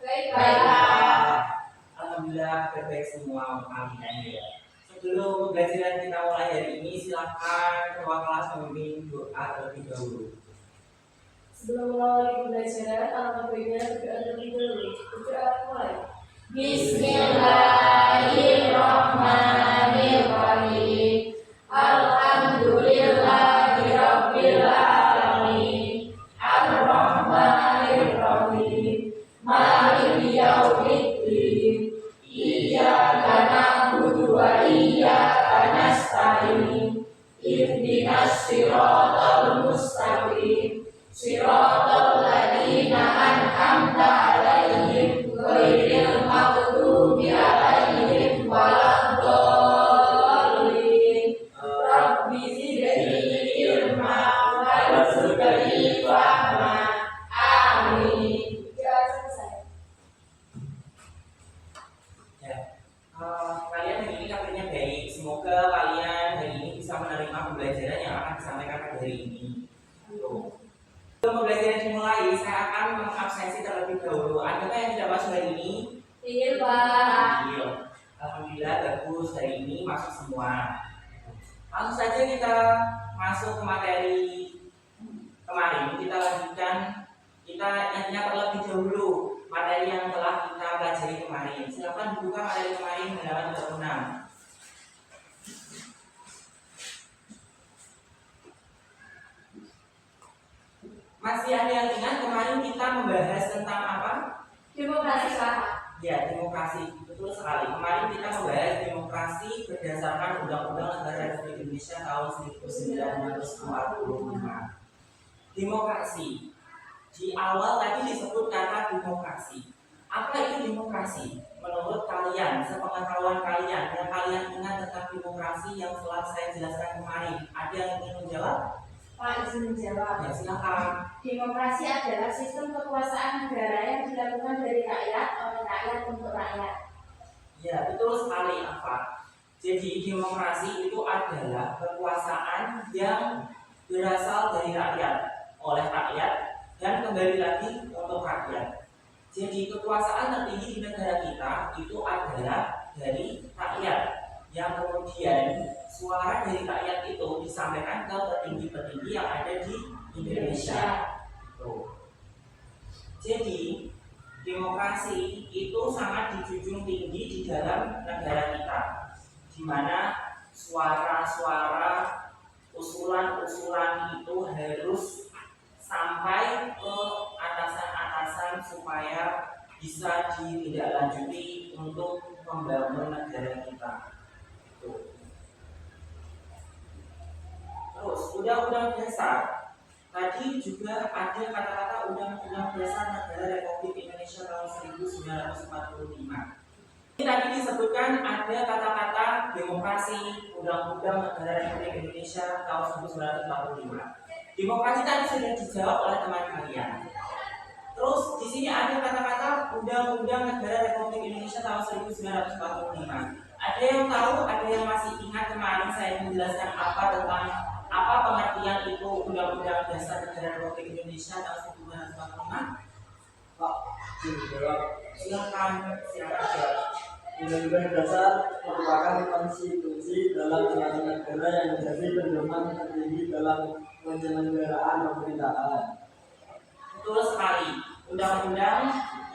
Baik, Pak. Alhamdulillah baik semua kalian ya. Sebelum pembelajaran kita mulai hari ini, silakan ketua kelas memimpin doa terlebih dahulu. Sebelum mengawali pembelajaran, alangkah baiknya berdoa terlebih dahulu. Berdoa mulai. Bismillahirrahmanirrahim. Alhamdulillahirabbil alamin. Ar-Rahmanir-Rahim. Maliki yaumiddin. Iyyaka na'budu wa iyyaka nasta'in. Ihdinas siratal mustaqim. Siratal ladzina an'amta 'alaihim ghairil maghdubi 'alaihim waladdallin. Rabbi zidni ilma warzuqni fahma. Amin. Ya, selesai. Kalian hari ini kabarnya baik. Semoga kalian hari ini bisa menerima pembelajaran yang akan disampaikan pada hari ini. Sebelum pembelajaran dimulai, saya akan mengabsensi terlebih dahulu. Adakah yang tidak masuk hari ini? Iya, Pak. Iya. Alhamdulillah bagus, hari ini masuk semua. Langsung saja kita masuk ke materi kemarin. Kita lanjutkan, kita ingatnya terlebih dahulu materi yang telah kita pelajari kemarin. Silakan dibuka materi kemarin halaman 36. Masih ada yang ingat kemarin kita membahas tentang apa? Demokrasi, Pak. Ya, demokrasi. Betul sekali. Kemarin kita membahas demokrasi berdasarkan Undang-Undang Negara Republik Indonesia tahun 1945. Demokrasi. Di awal tadi disebut kata demokrasi. Apa itu demokrasi? Menurut kalian, sepengetahuan kalian, yang kalian ingat tentang demokrasi yang telah saya jelaskan kemarin, ada yang ingin menjawab? Pak, izin menjawab. Ya, silakan. Demokrasi adalah sistem kekuasaan negara yang dilakukan dari rakyat oleh rakyat untuk rakyat. Ya, betul sekali, apa? Jadi demokrasi itu adalah kekuasaan yang berasal dari rakyat, oleh rakyat, dan kembali lagi untuk rakyat. Jadi kekuasaan tertinggi di negara kita itu adalah dari rakyat, yang kemudian suara dari rakyat itu disampaikan ke petinggi-petinggi yang ada di Indonesia. Jadi demokrasi itu sangat dijunjung tinggi di dalam negara kita, di mana suara-suara, usulan-usulan itu harus sampai ke atasan-atasan supaya bisa ditindaklanjuti untuk membangun negara kita. Terus Undang-Undang Dasar tadi juga ada kata-kata Undang-Undang Dasar Negara Republik Indonesia tahun 1945. Ini tadi disebutkan ada kata-kata demokrasi Undang-Undang Negara Republik Indonesia tahun 1945. Demokrasi tadi sudah dijawab oleh teman kalian. Terus di sini ada kata-kata Undang-Undang Negara Republik Indonesia tahun 1945. Ada yang tahu, ada yang masih ingat kemarin saya menjelaskan apa tentang apa pengertian itu Undang-Undang Dasar Negara Republik Indonesia tahun 1945? Pak, Silakan aja. Undang-Undang Dasar merupakan konstitusi dalam suatu negara yang menjadi pedoman tertinggi dalam penyelenggaraan pemerintahan. Betul sekali. Undang-Undang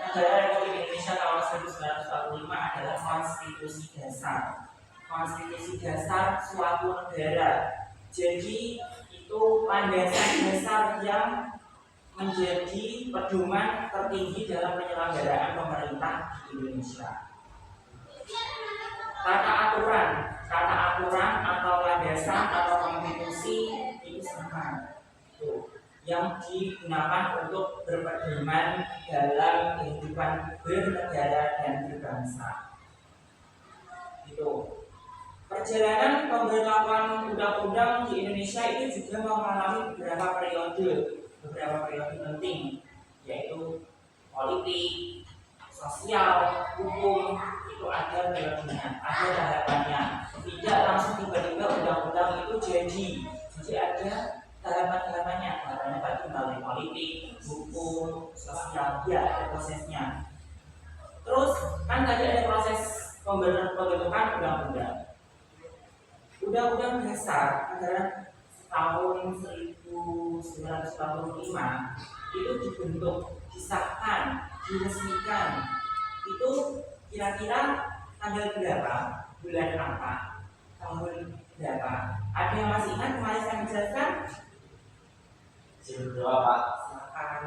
Negara Republik Indonesia tahun 1945 adalah konstitusi dasar. Konstitusi dasar suatu negara. Jadi itu landasan dasar yang menjadi pedoman tertinggi dalam penyelenggaraan pemerintah di Indonesia. Tata aturan atau landasan atau konstitusi itu sama. Yang digunakan untuk berpedoman dalam kehidupan bernegara dan berbangsa. Itu. Perjalanan pemberlakuan undang-undang di Indonesia itu juga mengalami beberapa periode penting, yaitu politik, sosial, hukum, itu ada periodenya, ada tahapannya. Tidak langsung tiba-tiba undang-undang itu jadi ada tahapan-tahapannya. Tahapannya tadi melalui politik, hukum, sosial, ya ada prosesnya. Terus kan tadi ada proses pembentukan undang-undang. Undang-undang dasar negara tahun 1945 itu dibentuk, disahkan, diresmikan. Itu kira-kira tanggal berapa, bulan apa, tahun berapa? Ada yang masih ingat kemarin saya menjelaskan? Berdoa Pak, Silakan.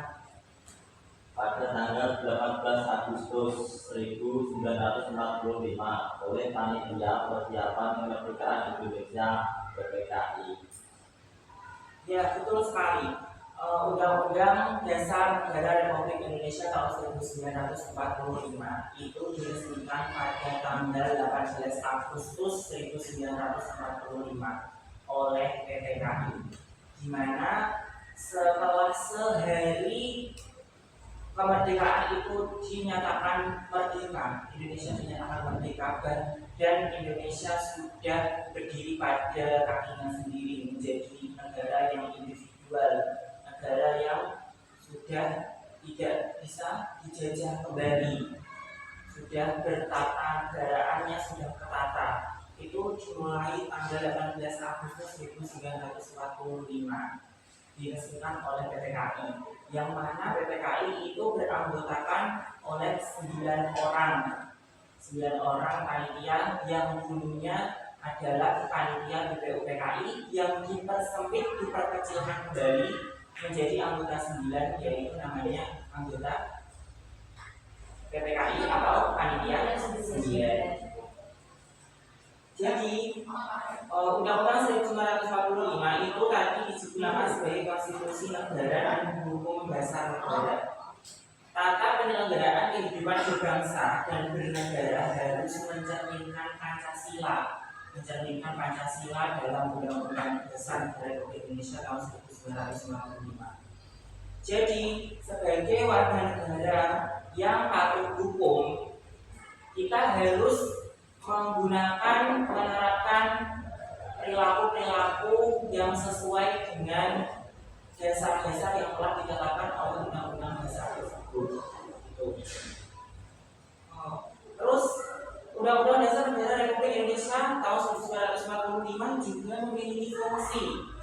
pada tanggal 18 Agustus 1945 oleh Panitia Persiapan Kemerdekaan Indonesia (PPKI). Ya, betul sekali. Undang-Undang Dasar Negara Republik Indonesia tahun 1945 itu diresmikan pada tanggal 18 Agustus 1945 oleh PPKI, di mana setelah sehari kemerdekaan itu dinyatakan merdeka, Indonesia dinyatakan merdeka, dan Indonesia sudah berdiri pada kakinya sendiri, menjadi negara yang individual, negara yang sudah tidak bisa dijajah kembali, sudah bertata negaraannya, sudah tertata. Itu dimulai tanggal 18 Agustus 1945 diresmikan oleh PPKI, yang mana PPKI itu beranggotakan oleh 9 orang panitia yang dulunya adalah panitia BPUPKI yang dipersempit, diperkecilkan kembali menjadi anggota 9, yaitu namanya anggota PPKI atau panitia 9. Jadi Undang-Undang 1945 itu tadi digunakan sebagai konstitusi negara dan hukum dasar negara. Tata penyelenggaraan kehidupan berbangsa dan bernegara harus mencerminkan Pancasila dalam Undang-Undang Dasar Republik Indonesia tahun 1945. Jadi sebagai warga negara yang patuh hukum, kita harus menerapkan perilaku-perilaku yang sesuai dengan dasar-dasar yang telah ditetapkan oleh Undang-Undang Dasar tersebut. Terus Undang-Undang Dasar Negara Republik Indonesia tahun 1945 juga memiliki fungsi.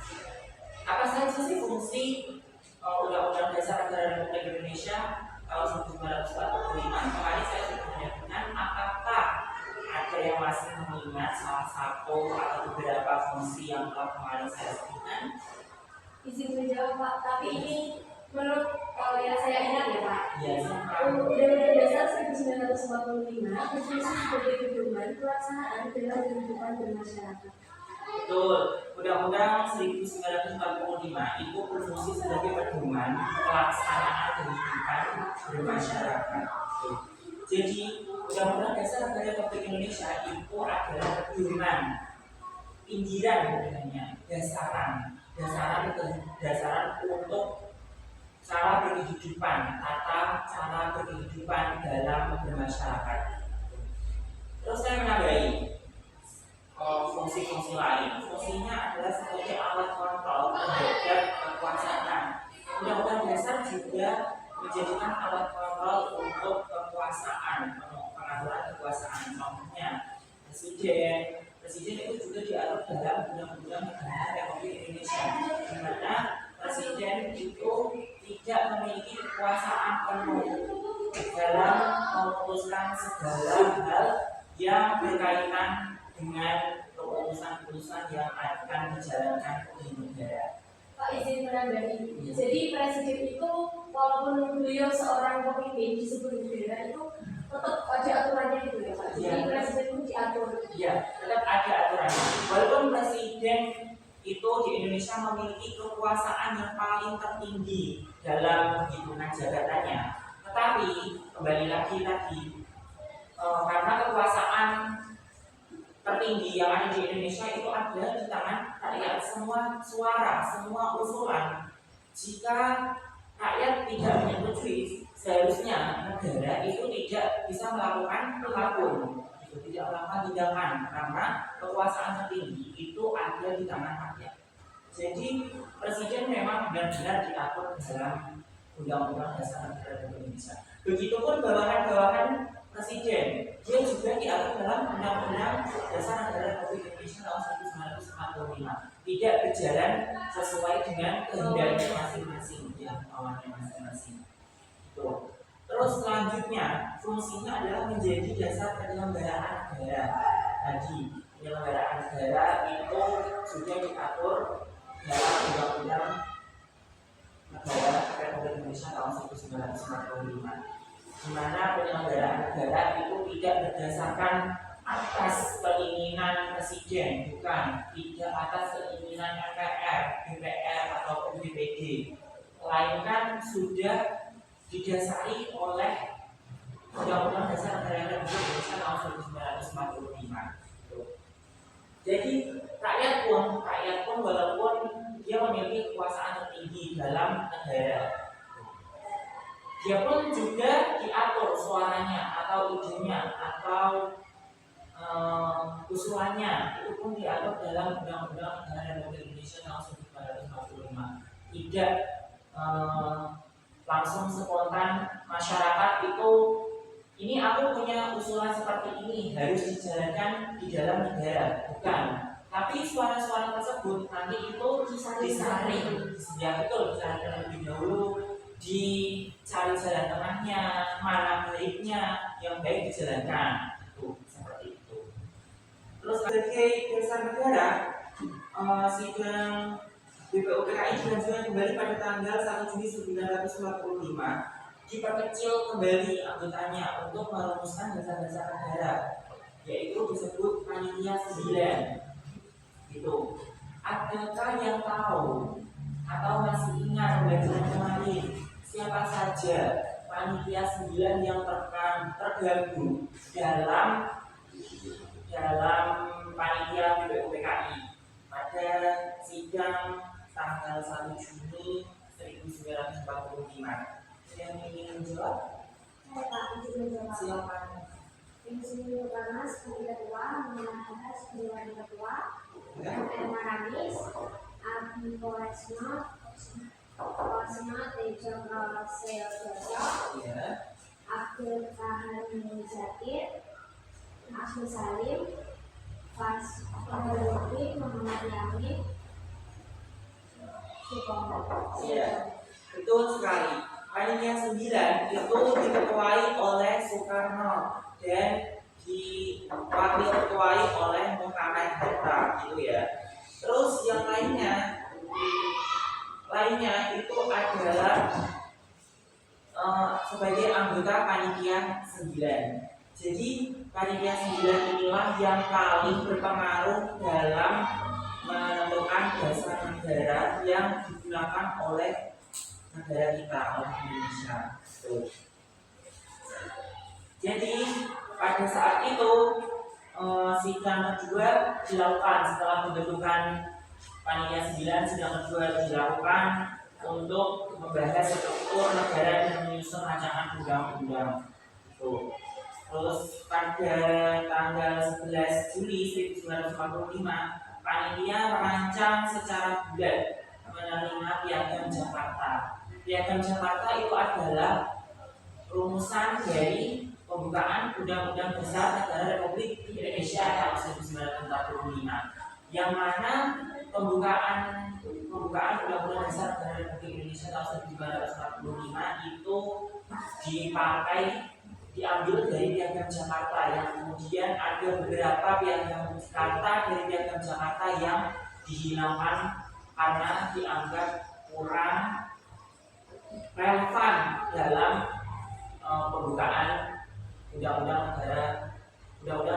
Apa saja sih fungsi Undang-Undang Dasar Negara Republik Indonesia tahun 1945? Kemarin saya sudah menyebutkan. Apakah ada yang masih mengingat salah satu atau beberapa fungsi yang telah kemarin saya sebutkan? Izin menjawab Pak, tapi ini menurut yang saya ingat ya Pak. Ya, Undang-Undang Dasar 1945 berfungsi sebagai pedoman pelaksanaan dalam kehidupan bermasyarakat. betul. Undang-Undang 1945 itu berfungsi sebagai pedoman pelaksanaan kehidupan bermasyarakat. Jadi Undang-Undang Dasar Negara Republik Indonesia itu adalah pedoman, pinggiran sebenarnya, dasaran untuk cara berkehidupan, tata cara berkehidupan dalam bermasyarakat. Terus saya menambahi fungsi-fungsi lain. Fungsinya adalah sebagai alat kontrol terhadap kekuasaan. Undang-Undang Dasar juga menjadikan alat kontrol untuk kekuasaan, pengaturan kekuasaan. Contohnya presiden itu juga diatur dalam Undang-Undang Negara Republik Indonesia, di mana presiden itu tidak memiliki kekuasaan penuh dalam memutuskan segala hal yang berkaitan dengan keputusan-keputusan yang akan dijalankan di negara. Pak izin menambahi. Jadi presiden itu walaupun beliau seorang pemimpin di sebuah negara itu tetap ada aturannya gitu ya Pak. Jadi presiden itu diatur. Iya, tetap ada aturannya. Walaupun presiden itu di Indonesia memiliki kekuasaan yang paling tertinggi dalam hitungan jabatannya, tetapi kembali lagi tadi karena kekuasaan tertinggi yang ada di Indonesia itu ada di tangan rakyat. Semua suara, semua usulan, jika rakyat tidak menyetujui, seharusnya negara itu tidak bisa melakukan apapun, tidak melakukan tindakan, karena kekuasaan tertinggi itu ada di tangan rakyat. Jadi presiden memang benar-benar diatur dalam Undang-Undang Dasar Negara Republik Indonesia. Begitupun bawahan-bawahan presiden, dia juga diatur dalam Undang-Undang Dasar Negara Republik Indonesia tahun 1945. Tidak berjalan sesuai dengan kehendaknya masing-masing, ya, awalnya masing-masing. Tuh. Terus selanjutnya fungsinya adalah menjadi dasar penyelenggaraan negara. Tadi penyelenggaraan negara itu sudah diatur dalam Undang-Undang Negara Republik Indonesia tahun 1945, di mana penyelenggaraan negara itu tidak berdasarkan atas keinginan presiden, bukan, tidak atas keinginan MPR, DPR ataupun DPD, melainkan sudah didasari oleh Undang-Undang Dasar Negara Republik Indonesia tahun 1945. Jadi rakyat pun walaupun dia memiliki kekuasaan tertinggi dalam negara, dia pun juga diatur suaranya atau idenya atau usulannya itu pun diatur dalam Undang-Undang Negara Republik Indonesia tahun 1945. Tidak langsung spontan masyarakat itu, ini aku punya usulan seperti ini harus dijalankan di dalam negara, bukan. Tapi suara-suara tersebut nanti itu disaring, ya betul, disaring terlebih dahulu, dicari jalan tengahnya, mana baiknya, yang baik dijalankan, tuh seperti itu. Terus sebagai dasar negara, sidang BPUPKI dilanjutkan kembali pada tanggal 1 Juni 1945, diperkecil kembali anggotanya untuk merumuskan dasar-dasar negara, yaitu disebut Panitia 9. Gitu. Adakah yang tahu atau masih ingat pembelajaran kemarin siapa saja Panitia 9 yang tergabung dalam Panitia BPUPKI pada sidang tanggal 1 Juni 1945? Yang ingin menjawab? Saya Pak, izin menjawab. Silakan. Yang pertama sebagai ketua, mengenai sebagai ketua, Maramis, Abi Koresno, Tejo Seojoso, Abdul Kahar Zakir, Asmi Salim, Pas Lutfi, Muhammad Yamin, Supomo. Iya, betul sekali. Panitia 9 itu diketuai oleh Soekarno dan diwakil ketuai oleh Muhammad Hatta, gitu ya. Terus yang lainnya itu adalah sebagai anggota Panitia 9. Jadi Panitia 9 inilah yang paling berpengaruh dalam menentukan dasar negara yang digunakan oleh negara kita, oleh Indonesia. Jadi pada saat itu sidang kedua dilakukan setelah pembentukan Panitia 9. Sidang kedua dilakukan untuk membahas struktur negara dan menyusun rancangan undang-undang. Terus pada tanggal 11 Juli 1945 panitia merancang secara bulat menerima Piagam Jakarta. Piagam Jakarta itu adalah rumusan dari pembukaan Undang-Undang Dasar Negara Republik Indonesia tahun 1945, yang mana pembukaan Undang-Undang Dasar Negara Republik Indonesia tahun 1945 itu diambil dari Piagam Jakarta, yang kemudian ada beberapa Piagam Jakarta dari Piagam Jakarta yang dihilangkan karena dianggap kurang relevan dalam pembukaan Undang-Undang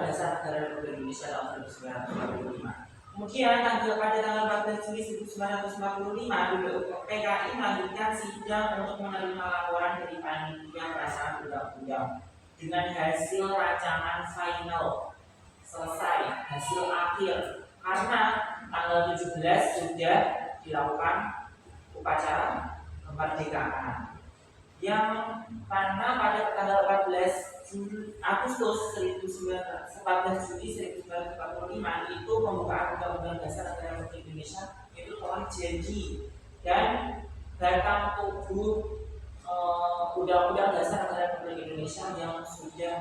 Dasar Negara Republik Indonesia tahun 1945. Kemudian pada tanggal 14 Juli 1945 BPUPKI melanjutkan sidang untuk menerima laporan dari panitia perasaan undang-undang dengan hasil rancangan final selesai, hasil akhir, karena tanggal 17 sudah dilakukan upacara kemerdekaan, yang karena pada tanggal 14 Agustus 14 Juli 1945 itu pembukaan Undang-Undang Dasar Negara Republik Indonesia itu telah jadi, dan batang tubuh Undang-Undang Dasar Negara Republik Indonesia yang sudah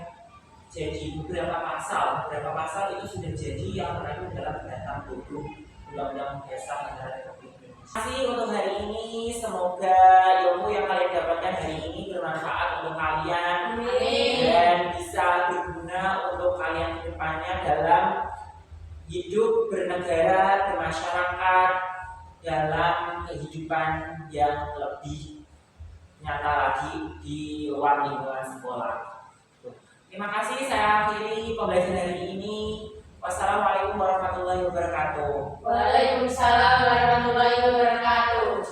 jadi beberapa pasal itu sudah jadi yang terkait dalam Batang Tubuh Undang-Undang Dasar Negara Republik Indonesia. Terima kasih untuk hari ini, semoga ilmu yang kalian dapatkan hari ini bermanfaat untuk kalian. Amin. Dan bisa berguna untuk kalian ke depannya dalam hidup bernegara, bermasyarakat, dalam kehidupan yang lebih nyata lagi di luar lingkungan sekolah. Terima kasih, saya akhiri pembelajaran hari ini. Wassalamualaikum warahmatullahi wabarakatuh. Waalaikumsalam warahmatullahi wabarakatuh.